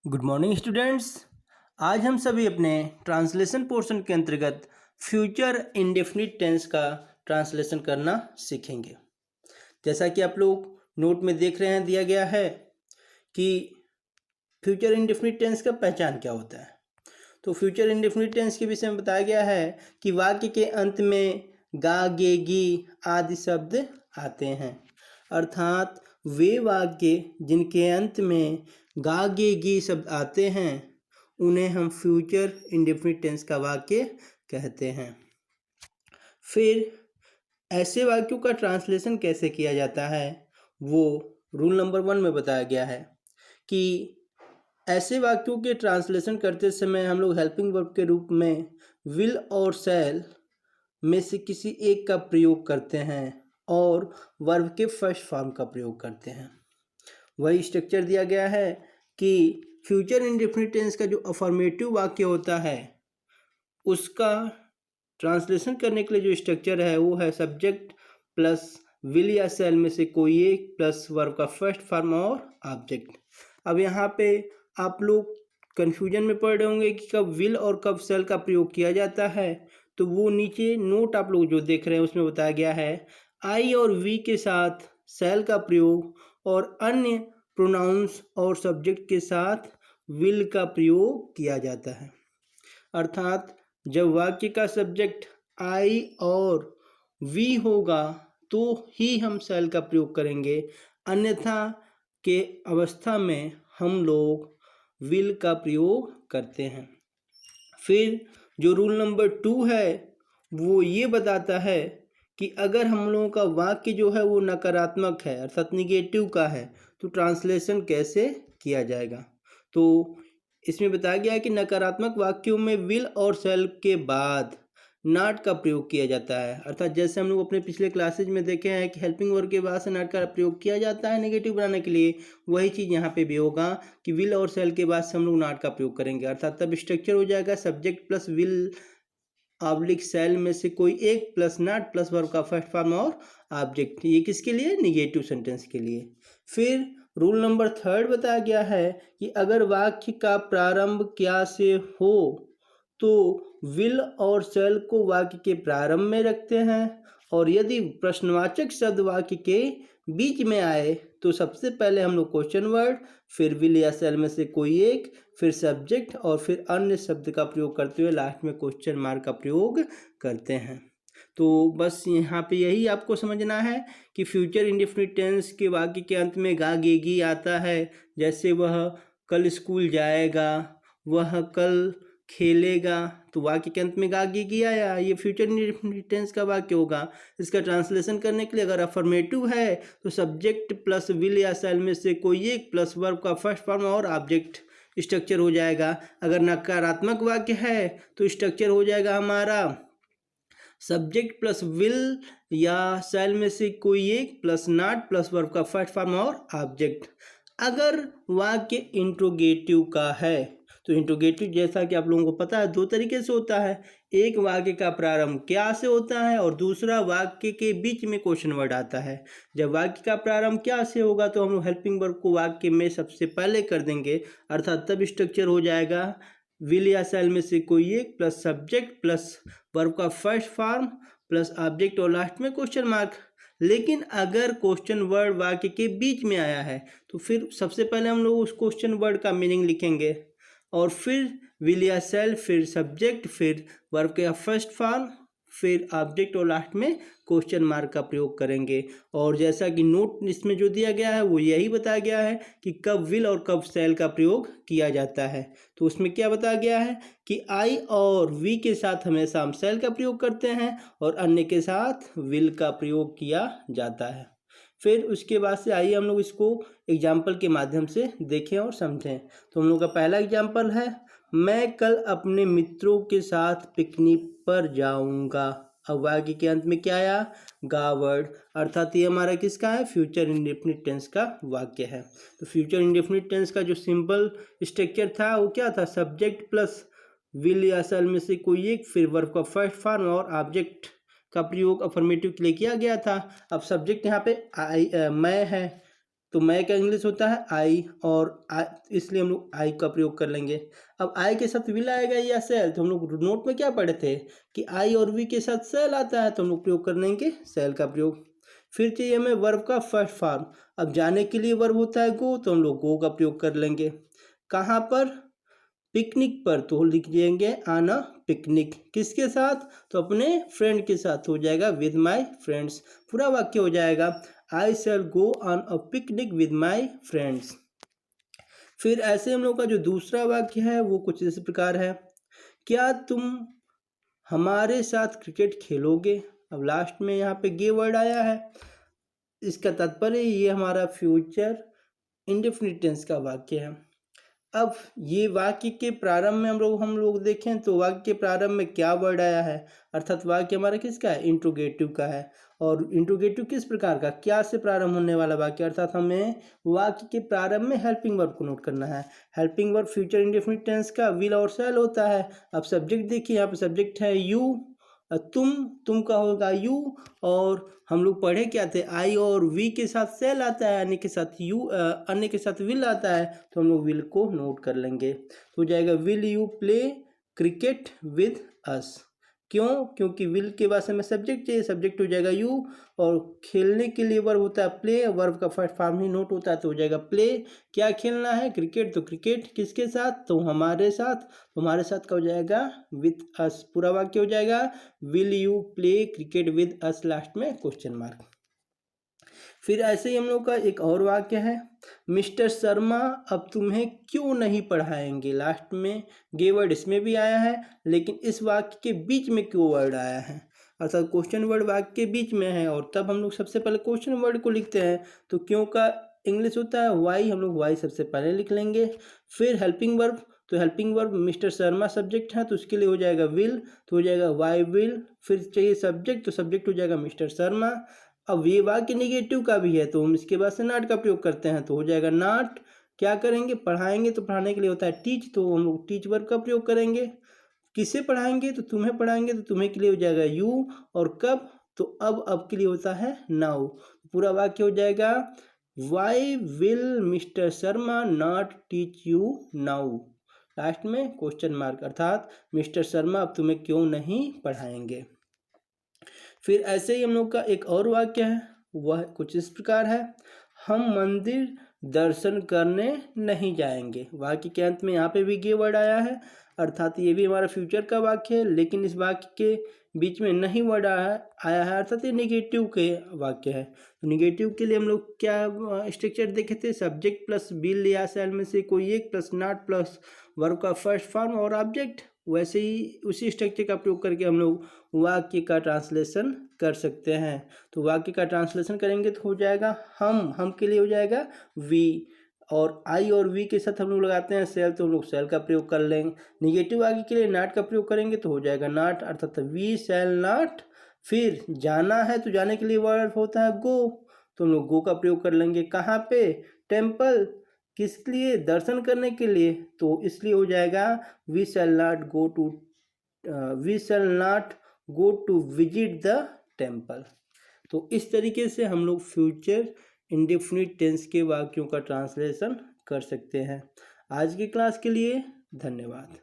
Good morning students. आज हम सभी अपने ट्रांसलेशन पोर्शन के अंतर्गत फ्यूचर इंडेफिनिट टेंस का ट्रांसलेशन करना सीखेंगे। जैसा कि आप लोग नोट में देख रहे हैं, दिया गया है कि फ्यूचर इंडेफिनिट टेंस का पहचान क्या होता है। तो फ्यूचर इंडेफिनिट टेंस के विषय में बताया गया है कि वाक्य के अंत में गा, गे, गी आदि शब्द आते हैं, अर्थात वे वाक्य जिनके अंत में गा, गे, गी शब्द आते हैं उन्हें हम फ्यूचर इंडेफिनिट टेंस का वाक्य कहते हैं। फिर ऐसे वाक्यों का ट्रांसलेशन कैसे किया जाता है वो रूल नंबर 1 में बताया गया है कि ऐसे वाक्यों के ट्रांसलेशन करते समय हम लोग हेल्पिंग वर्ब के रूप में विल और शैल में से किसी एक का प्रयोग करते हैं और वर्ब के फर्स्ट फॉर्म का प्रयोग करते हैं। वही स्ट्रक्चर दिया गया है कि फ्यूचर इंडेफिनिट टेंस का जो अफर्मेटिव वाक्य होता है उसका ट्रांसलेशन करने के लिए जो स्ट्रक्चर है वो है सब्जेक्ट प्लस विल या शैल में से कोई एक प्लस वर्ब का फर्स्ट फॉर्म और ऑब्जेक्ट। अब यहाँ पे आप लोग कन्फ्यूजन में पड़ रहे होंगे कि कब विल और कब शैल का प्रयोग किया जाता है, तो वो नीचे नोट आप लोग जो देख रहे हैं उसमें बताया गया है आई और वी के साथ शैल का प्रयोग और अन्य प्रोनाउंस और सब्जेक्ट के साथ विल का प्रयोग किया जाता है। अर्थात जब वाक्य का सब्जेक्ट आई और वी होगा तो ही हम शैल का प्रयोग करेंगे, अन्यथा के अवस्था में हम लोग विल का प्रयोग करते हैं। फिर जो रूल नंबर 2 है वो ये बताता है कि अगर हम लोगों का वाक्य जो है वो नकारात्मक है अर्थात निगेटिव का है तो ट्रांसलेशन कैसे किया जाएगा। तो इसमें बताया गया है कि नकारात्मक वाक्यों में विल और शैल के बाद नॉट का प्रयोग किया जाता है, अर्थात जैसे हम लोग अपने पिछले क्लासेज में देखे हैं कि हेल्पिंग वर्ब के बाद से नॉट का प्रयोग किया जाता है नेगेटिव बनाने के लिए, वही चीज़ यहाँ पे भी होगा कि विल और शैल के बाद से हम लोग नॉट का प्रयोग करेंगे, अर्थात तब स्ट्रक्चर हो जाएगा सब्जेक्ट प्लस विल ऑब्लिक शैल में से कोई एक प्लस नॉट प्लस वर्ब का फर्स्ट फॉर्म और ऑब्जेक्ट। ये किसके लिए? निगेटिव सेंटेंस के लिए। फिर रूल नंबर 3 बताया गया है कि अगर वाक्य का प्रारंभ क्या से हो तो विल और शैल को वाक्य के प्रारंभ में रखते हैं, और यदि प्रश्नवाचक शब्द वाक्य के बीच में आए तो सबसे पहले हम लोग क्वेश्चन वर्ड, फिर विल या शैल में से कोई एक, फिर सब्जेक्ट और फिर अन्य शब्द का प्रयोग करते हुए लास्ट में क्वेश्चन मार्क का प्रयोग करते हैं। तो बस यहाँ पे यही आपको समझना है कि फ्यूचर इंडेफिनिट टेंस के वाक्य के अंत में गा, गे, गी आता है, जैसे वह कल स्कूल जाएगा, वह कल खेलेगा, तो वाक्य के अंत में गा, गे, गी आया, ये फ्यूचर इंडेफिनिट टेंस का वाक्य होगा। इसका ट्रांसलेशन करने के लिए अगर अफर्मेटिव है तो सब्जेक्ट प्लस विल या शैल में से कोई एक प्लस वर्ब का फर्स्ट फॉर्म और ऑब्जेक्ट स्ट्रक्चर हो जाएगा। अगर नकारात्मक वाक्य है तो स्ट्रक्चर हो जाएगा हमारा सब्जेक्ट प्लस विल या शैल में से कोई एक प्लस नॉट प्लस वर्ब का फर्स्ट फॉर्म और ऑब्जेक्ट। अगर वाक्य इंट्रोगेटिव का है तो इंट्रोगेटिव जैसा कि आप लोगों को पता है 2 तरीके से होता है, एक वाक्य का प्रारंभ क्या से होता है और दूसरा वाक्य के बीच में क्वेश्चन वर्ड आता है। जब वाक्य का प्रारंभ क्या से होगा तो हम लोग हेल्पिंग वर्ब को वाक्य में सबसे पहले कर देंगे, अर्थात तब स्ट्रक्चर हो जाएगा विल या शैल में से कोई एक प्लस सब्जेक्ट प्लस वर्ब का फर्स्ट फॉर्म प्लस ऑब्जेक्ट और लास्ट में क्वेश्चन मार्क। लेकिन अगर क्वेश्चन वर्ड वाक्य के बीच में आया है तो फिर सबसे पहले हम लोग उस क्वेश्चन वर्ड का मीनिंग लिखेंगे और फिर विल या शैल, फिर सब्जेक्ट, फिर वर्ब का फर्स्ट फॉर्म, फिर ऑब्जेक्ट और लास्ट में क्वेश्चन मार्क का प्रयोग करेंगे। और जैसा कि नोट इसमें जो दिया गया है वो यही बताया गया है कि कब विल और कब शैल का प्रयोग किया जाता है। तो उसमें क्या बताया गया है कि आई और वी के साथ हमेशा हम शैल का प्रयोग करते हैं और अन्य के साथ विल का प्रयोग किया जाता है। फिर उसके बाद से आइए हम लोग इसको एग्जाम्पल के माध्यम से देखें और समझें। तो हम लोग का पहला एग्जाम्पल है, मैं कल अपने मित्रों के साथ पिकनिक पर जाऊंगा। अब वाक्य के अंत में क्या आया? गा वर्ड, अर्थात ये हमारा किसका है? फ्यूचर इंडेफिनिट टेंस का वाक्य है। तो फ्यूचर इंडेफिनिट टेंस का जो सिंपल स्ट्रक्चर था वो क्या था? सब्जेक्ट प्लस विल या शैल में से कोई एक, फिर वर्ब का फर्स्ट फॉर्म और ऑब्जेक्ट का प्रयोग अफर्मेटिव के लिए किया गया था। अब सब्जेक्ट यहाँ पे मैं है, तो मैं का इंग्लिश होता है आई, और इसलिए हम लोग आई का प्रयोग कर लेंगे। अब आई के साथ विल आएगा या सेल, तो हम लोग नोट में क्या पढ़े थे कि आई और वी के साथ सेल आता है, तो हम लोग प्रयोग कर लेंगे सेल का प्रयोग। फिर चाहिए हमें वर्ब का फर्स्ट फॉर्म। अब जाने के लिए वर्ब होता है गो, तो हम लोग गो का प्रयोग कर लेंगे। कहाँ पर? पिकनिक पर, तो लिख देंगे आना पिकनिक। किसके साथ? तो अपने फ्रेंड के साथ, हो जाएगा विद माई फ्रेंड्स। पूरा वाक्य हो जाएगा I shall go on a picnic with my friends. फिर ऐसे हम लोग का जो दूसरा वाक्य है वो कुछ इस प्रकार है, क्या तुम हमारे साथ क्रिकेट खेलोगे। अब लास्ट में यहाँ पे गे वर्ड आया है, इसका तात्पर्य ये हमारा फ्यूचर इंडेफिनिट टेंस का वाक्य है। अब ये वाक्य के प्रारंभ में हम लोग देखें तो वाक्य के प्रारंभ में क्या वर्ड आया है, अर्थात वाक्य हमारा किसका है? इंट्रोगेटिव का है। और इंट्रोगेटिव किस प्रकार का? क्या से प्रारंभ होने वाला वाक्य, अर्थात हमें वाक्य के प्रारंभ में हेल्पिंग वर्ब को नोट करना है। Helping verb future indefinite tense का विल और शैल होता है। अब सब्जेक्ट देखिए, यहाँ पे सब्जेक्ट है यू, तुम का होगा यू, और हम लोग पढ़े क्या थे, आई और वी के साथ सेल आता है, अन्य के साथ यू, अन्य के साथ विल आता है, तो हम लोग विल को नोट कर लेंगे। तो हो जाएगा will you play cricket with us. क्यों? क्योंकि विल के बाद हमें सब्जेक्ट चाहिए, सब्जेक्ट हो जाएगा यू, और खेलने के लिए वर्ब होता है प्ले, वर्ब का फर्स्ट फॉर्म ही नोट होता है, तो हो जाएगा प्ले। क्या खेलना है? क्रिकेट, तो क्रिकेट किसके साथ? तो हमारे साथ। हमारे साथ का हो जाएगा विथ अस। पूरा वाक्य हो जाएगा will you play cricket with us, last में क्वेश्चन मार्क। फिर ऐसे ही हम लोग का एक और वाक्य है, मिस्टर शर्मा अब तुम्हें क्यों नहीं पढ़ाएंगे। लास्ट में गे वर्ड इसमें भी आया है, लेकिन इस वाक्य के बीच में क्यों वर्ड आया है, अर्थात क्वेश्चन वर्ड वाक्य के बीच में है, और तब हम लोग सबसे पहले क्वेश्चन वर्ड को लिखते हैं, तो क्यों का इंग्लिश होता है वाई, हम लोग वाई सबसे पहले लिख लेंगे। फिर हेल्पिंग वर्ब, तो helping verb mister Sharma subject है, तो उसके लिए हो जाएगा विल, तो हो जाएगा वाई विल। फिर चाहिए सब्जेक्ट, तो सब्जेक्ट हो जाएगा मिस्टर शर्मा। अब ये वाक्य निगेटिव का भी है, तो हम इसके बाद से नॉट का प्रयोग करते हैं, तो हो जाएगा नॉट। क्या करेंगे? पढ़ाएंगे, तो पढ़ाने के लिए होता है टीच, तो हम लोग टीच वर्ब का प्रयोग करेंगे। किसे पढ़ाएंगे? तो तुम्हें पढ़ाएंगे, तो तुम्हें के लिए हो जाएगा यू, और कब? तो अब के लिए होता है नाउ। पूरा वाक्य हो जाएगा why will mister Sharma not teach you now, last में क्वेश्चन मार्क, अर्थात मिस्टर शर्मा अब तुम्हें क्यों नहीं पढ़ाएंगे। फिर ऐसे ही हम लोग का एक और वाक्य है, वह कुछ इस प्रकार है, हम मंदिर दर्शन करने नहीं जाएंगे। वाक्य के अंत में यहाँ पे भी गे वर्ड आया है, अर्थात ये भी हमारा फ्यूचर का वाक्य है, लेकिन इस वाक्य के बीच में नहीं वर्ड आया है, अर्थात ये निगेटिव के वाक्य है। तो निगेटिव के लिए हम लोग क्या स्ट्रक्चर देखे थे, सब्जेक्ट प्लस विल या शैल में से कोई एक, प्लस नॉट, प्लस वर्ब का फर्स्ट फॉर्म और ऑब्जेक्ट। वैसे ही उसी स्ट्रक्चर का प्रयोग करके हम लोग वाक्य का ट्रांसलेशन कर सकते हैं। तो वाक्य का ट्रांसलेशन करेंगे तो हो जाएगा हम के लिए हो जाएगा वी, और आई और वी के साथ हम लोग लगाते हैं सेल, तो हम लोग सेल का प्रयोग कर लेंगे। निगेटिव वाक्य के लिए नॉट का प्रयोग करेंगे तो हो जाएगा नॉट, अर्थात वी शैल नॉट। फिर जाना है, तो जाने के लिए वर्ब होता है गो, तो हम लोग गो का प्रयोग कर लेंगे। कहाँ पे? टेम्पल। किस लिए? दर्शन करने के लिए, तो इसलिए हो जाएगा we shall not go to we shall not go to visit the temple. तो इस तरीके से हम लोग फ्यूचर इंडेफिनिट टेंस के वाक्यों का ट्रांसलेशन कर सकते हैं। आज की क्लास के लिए धन्यवाद।